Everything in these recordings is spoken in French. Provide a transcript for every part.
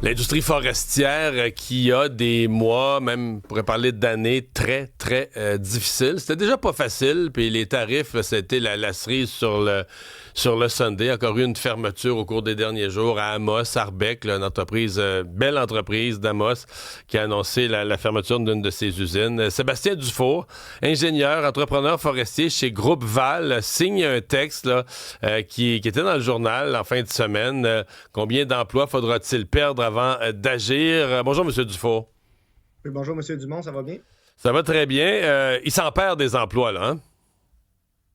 L'industrie forestière qui a des mois, même on pourrait parler d'années très, très difficiles. C'était déjà pas facile, puis les tarifs, là, c'était la cerise sur le Sunday. Encore eu une fermeture au cours des derniers jours à Amos, Arbec, là, une entreprise, belle entreprise d'Amos, qui a annoncé la fermeture d'une de ses usines. Sébastien Dufour, ingénieur, entrepreneur forestier chez Groupe Val, signe un texte là, qui était dans le journal en fin de semaine. Combien d'emplois faudra-t-il perdre avant d'agir? Bonjour, M. Dufour. Oui, bonjour, M. Dumont, ça va bien? Ça va très bien. Il s'en perd des emplois, là, hein?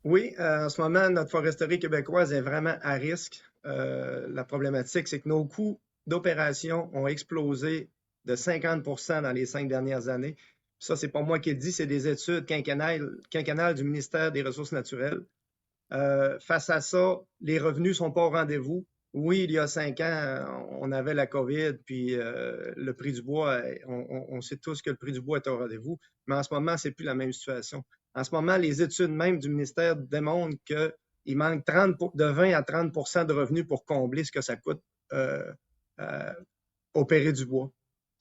Oui, en ce moment, notre foresterie québécoise est vraiment à risque. La problématique, c'est que nos coûts d'opération ont explosé de 50 dans les 5 dernières années. Ça, c'est pas moi qui le dis, c'est des études quinquennales du ministère des Ressources naturelles. Face à ça, les revenus sont pas au rendez-vous. Oui, il y a 5 ans, on avait la COVID, puis le prix du bois, on sait tous que le prix du bois est au rendez-vous, mais en ce moment, c'est plus la même situation. En ce moment, les études même du ministère démontrent qu'il manque de 20 à 30 de revenus pour combler ce que ça coûte opérer du bois.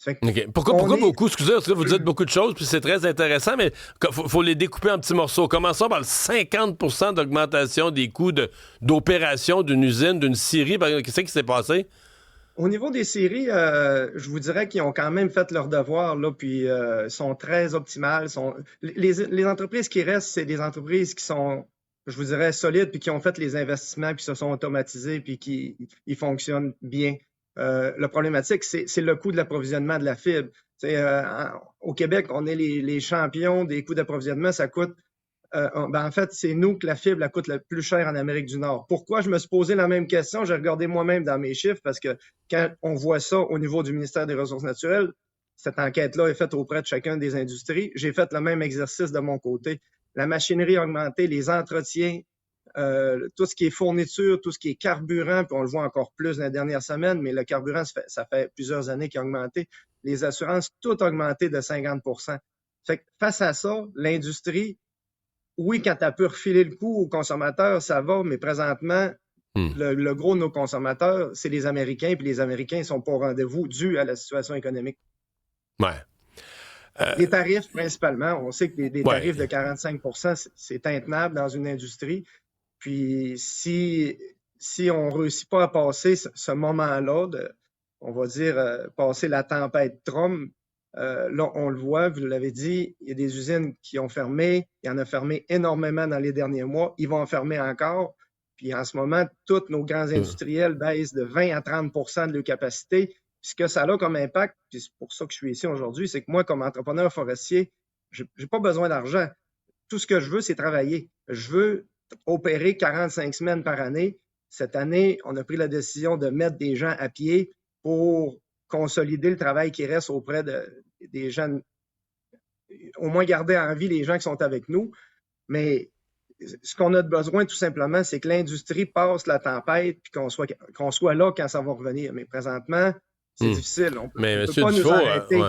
Okay. Pourquoi beaucoup? Excusez, vous dites beaucoup de choses, puis c'est très intéressant, mais faut les découper en petits morceaux. Commençons par le 50 d'augmentation des coûts d'opération d'une usine, d'une scierie. Qu'est-ce qui s'est passé? Au niveau des scieries, je vous dirais qu'ils ont quand même fait leur devoir, là, puis sont très optimales. Les entreprises qui restent, c'est des entreprises qui sont, je vous dirais, solides, puis qui ont fait les investissements, puis se sont automatisés, puis qui fonctionnent bien. La problématique, c'est le coût de l'approvisionnement de la fibre. Au Québec, on est les champions des coûts d'approvisionnement. Ça coûte en fait, c'est nous que la fibre la coûte le plus cher en Amérique du Nord. Pourquoi je me suis posé la même question? J'ai regardé moi-même dans mes chiffres parce que quand on voit ça au niveau du ministère des Ressources naturelles, cette enquête-là est faite auprès de chacune des industries. J'ai fait le même exercice de mon côté. La machinerie a augmenté, les entretiens, tout ce qui est fourniture, tout ce qui est carburant, puis on le voit encore plus dans les dernières semaines, mais le carburant, ça fait plusieurs années qu'il a augmenté. Les assurances, tout a augmenté de 50 Fait que face à ça, l'industrie, oui, quand tu peux refiler le coût aux consommateurs, ça va, mais présentement, le gros de nos consommateurs, c'est les Américains, puis les Américains ne sont pas au rendez-vous dû à la situation économique. Ouais. Les tarifs, principalement, on sait que des tarifs de 45 c'est intenable dans une industrie. Puis si on ne réussit pas à passer ce moment-là, on va dire passer la tempête Trump, là, on le voit, vous l'avez dit, il y a des usines qui ont fermé, il y en a fermé énormément dans les derniers mois, ils vont en fermer encore. Puis en ce moment, tous nos grands industriels baissent de 20 à 30 de leur capacité. Ce que ça a comme impact, puis c'est pour ça que je suis ici aujourd'hui, c'est que moi, comme entrepreneur forestier, j'ai pas besoin d'argent. Tout ce que je veux, c'est travailler. Je veux opérer 45 semaines par année. Cette année, on a pris la décision de mettre des gens à pied pour consolider le travail qui reste auprès des gens, au moins garder en vie les gens qui sont avec nous. Mais ce qu'on a besoin, tout simplement, c'est que l'industrie passe la tempête puis qu'on soit là quand ça va revenir. Mais présentement, c'est difficile. On peut pas nous arrêter.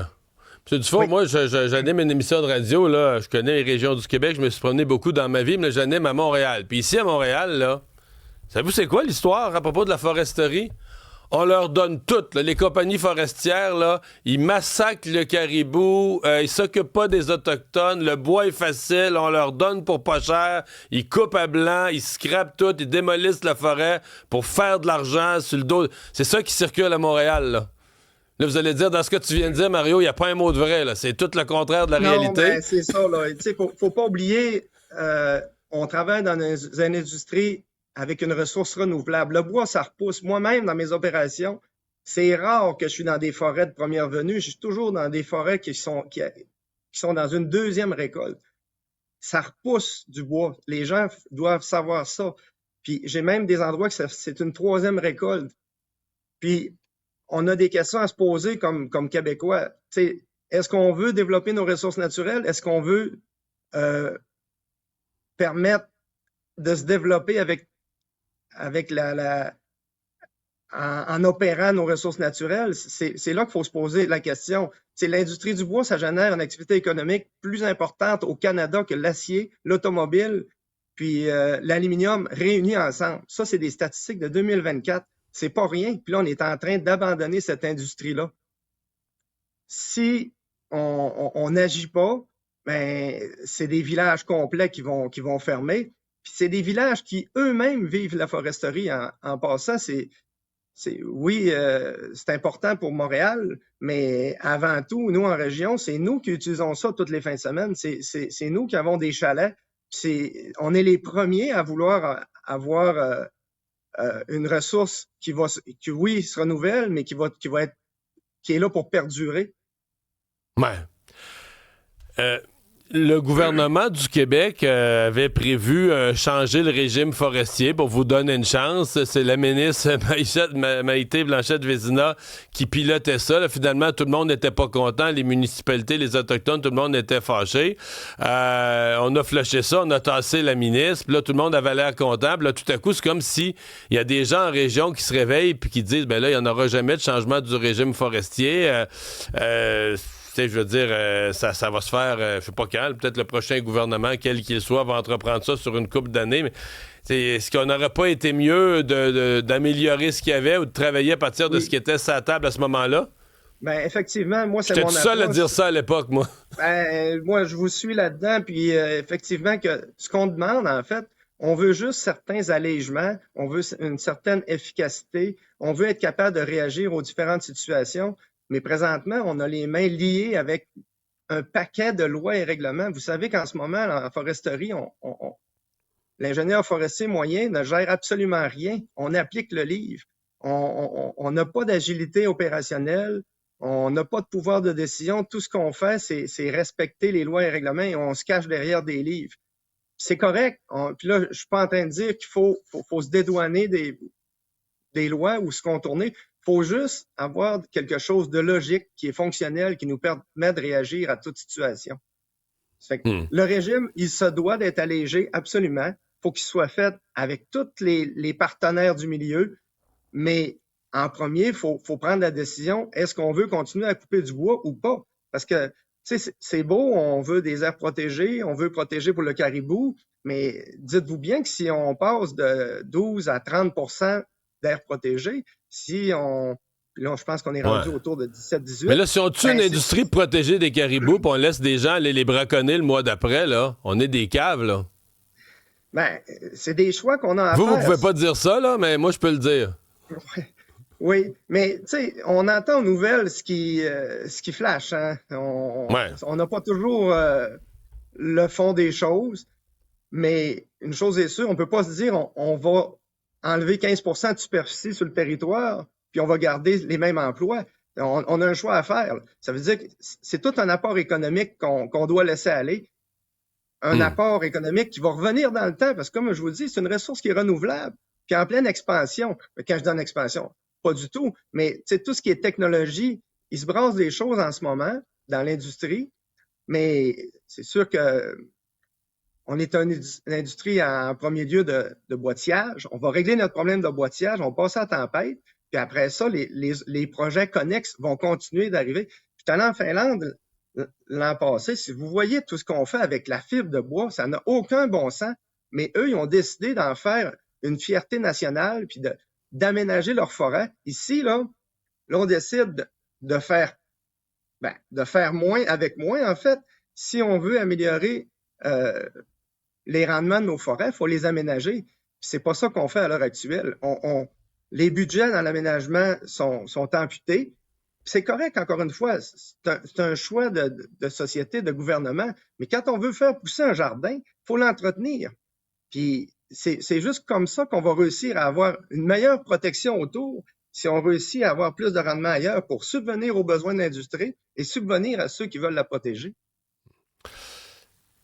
M. Dufour, moi, j'anime une émission de radio, là. Je connais les régions du Québec, je me suis promené beaucoup dans ma vie, mais j'anime à Montréal. Puis ici, à Montréal, là, savez-vous c'est quoi l'histoire à propos de la foresterie? On leur donne tout, là, les compagnies forestières, là, ils massacrent le caribou, ils s'occupent pas des Autochtones, le bois est facile, on leur donne pour pas cher, ils coupent à blanc, ils scrapent tout, ils démolissent la forêt pour faire de l'argent sur le dos. C'est ça qui circule à Montréal, là. Là, vous allez dire, dans ce que tu viens de dire, Mario, il n'y a pas un mot de vrai, là. C'est tout le contraire de la réalité. Ben, c'est ça, là. Tu sais, faut pas oublier, on travaille dans une industrie avec une ressource renouvelable. Le bois, ça repousse. Moi-même, dans mes opérations, c'est rare que je suis dans des forêts de première venue. Je suis toujours dans des forêts qui sont dans une deuxième récolte. Ça repousse du bois. Les gens doivent savoir ça. Puis j'ai même des endroits que c'est une troisième récolte. Puis on a des questions à se poser comme Québécois. T'sais, est-ce qu'on veut développer nos ressources naturelles? Est-ce qu'on veut permettre de se développer en opérant nos ressources naturelles? C'est là qu'il faut se poser la question. T'sais, l'industrie du bois, ça génère une activité économique plus importante au Canada que l'acier, l'automobile, puis l'aluminium réunis ensemble. Ça, c'est des statistiques de 2024. c'est pas rien. Puis là, on est en train d'abandonner cette industrie-là. Si on n'agit pas, ben, c'est des villages complets qui vont fermer. Puis c'est des villages qui eux-mêmes vivent la foresterie. En passant, oui, c'est important pour Montréal, mais avant tout, nous en région, c'est nous qui utilisons ça toutes les fins de semaine. C'est nous qui avons des chalets. On est les premiers à vouloir avoir une ressource qui oui, se renouvelle, mais qui est là pour perdurer. Ouais. Le gouvernement du Québec avait prévu changer le régime forestier pour vous donner une chance. C'est la ministre Maïté Blanchette-Vézina qui pilotait ça. Là, finalement, tout le monde n'était pas content. Les municipalités, les Autochtones, tout le monde était fâché. On a flushé ça, on a tassé la ministre. Puis là, tout le monde avait l'air content. Puis là, tout à coup, c'est comme si il y a des gens en région qui se réveillent puis qui disent, ben là, il n'y en aura jamais de changement du régime forestier. Je veux dire, ça va se faire, je sais pas quand, peut-être le prochain gouvernement, quel qu'il soit, va entreprendre ça sur une couple d'années, mais est-ce qu'on n'aurait pas été mieux d'améliorer ce qu'il y avait ou de travailler à partir de ce qui était sur la table à ce moment-là? Ben effectivement, moi, c'est mon approche. J'étais seul à dire ça à l'époque, moi. Ben, moi, je vous suis là-dedans, puis effectivement, que ce qu'on demande, en fait, on veut juste certains allégements, on veut une certaine efficacité, on veut être capable de réagir aux différentes situations. Mais présentement, on a les mains liées avec un paquet de lois et règlements. Vous savez qu'en ce moment, en foresterie, l'ingénieur forestier moyen ne gère absolument rien. On applique le livre. On n'a pas d'agilité opérationnelle. On n'a pas de pouvoir de décision. Tout ce qu'on fait, c'est respecter les lois et règlements et on se cache derrière des livres. C'est correct. Puis là, je suis pas en train de dire qu'il faut se dédouaner des lois ou se contourner. Il faut juste avoir quelque chose de logique qui est fonctionnel, qui nous permet de réagir à toute situation. Le régime, il se doit d'être allégé absolument. Il faut qu'il soit fait avec tous les partenaires du milieu. Mais en premier, il faut prendre la décision, est-ce qu'on veut continuer à couper du bois ou pas? Parce que c'est beau, on veut des aires protégées, on veut protéger pour le caribou, mais dites-vous bien que si on passe de 12 à 30 d'aires protégées, là, je pense qu'on est rendu autour de 17-18. Mais là, si on tue une industrie protégée des caribous, puis on laisse des gens aller les braconner le mois d'après, là, on est des caves, là. Ben, c'est des choix qu'on a à faire. Vous pouvez pas dire ça, là, mais moi, je peux le dire. Oui, mais tu sais, on entend aux nouvelles ce qui flash. Hein? On n'a pas toujours le fond des choses, mais une chose est sûre, on peut pas se dire on va enlever 15% de superficie sur le territoire, puis on va garder les mêmes emplois. On a un choix à faire. Ça veut dire que c'est tout un apport économique qu'on doit laisser aller. Un apport économique qui va revenir dans le temps, parce que comme je vous dis, c'est une ressource qui est renouvelable, puis en pleine expansion. Mais quand je dis en expansion, pas du tout, mais tout ce qui est technologie, il se brasse des choses en ce moment dans l'industrie, mais c'est sûr que on est une industrie en premier lieu de boîtillage. On va régler notre problème de boîtillage, on passe à la tempête, puis après ça, les projets connexes vont continuer d'arriver. Puis allé en Finlande l'an passé, si vous voyez tout ce qu'on fait avec la fibre de bois, ça n'a aucun bon sens, mais eux, ils ont décidé d'en faire une fierté nationale, puis d'aménager leur forêt. Ici, là, on décide de faire moins avec moins, en fait. Si on veut améliorer les rendements de nos forêts, il faut les aménager. C'est pas ça qu'on fait à l'heure actuelle. Les budgets dans l'aménagement sont amputés. C'est correct, encore une fois, c'est un choix de société, de gouvernement. Mais quand on veut faire pousser un jardin, il faut l'entretenir. Puis c'est juste comme ça qu'on va réussir à avoir une meilleure protection autour, si on réussit à avoir plus de rendement ailleurs pour subvenir aux besoins de l'industrie et subvenir à ceux qui veulent la protéger.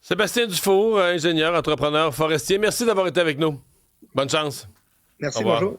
Sébastien Dufour, ingénieur, entrepreneur forestier, merci d'avoir été avec nous. Bonne chance. Merci, bonjour.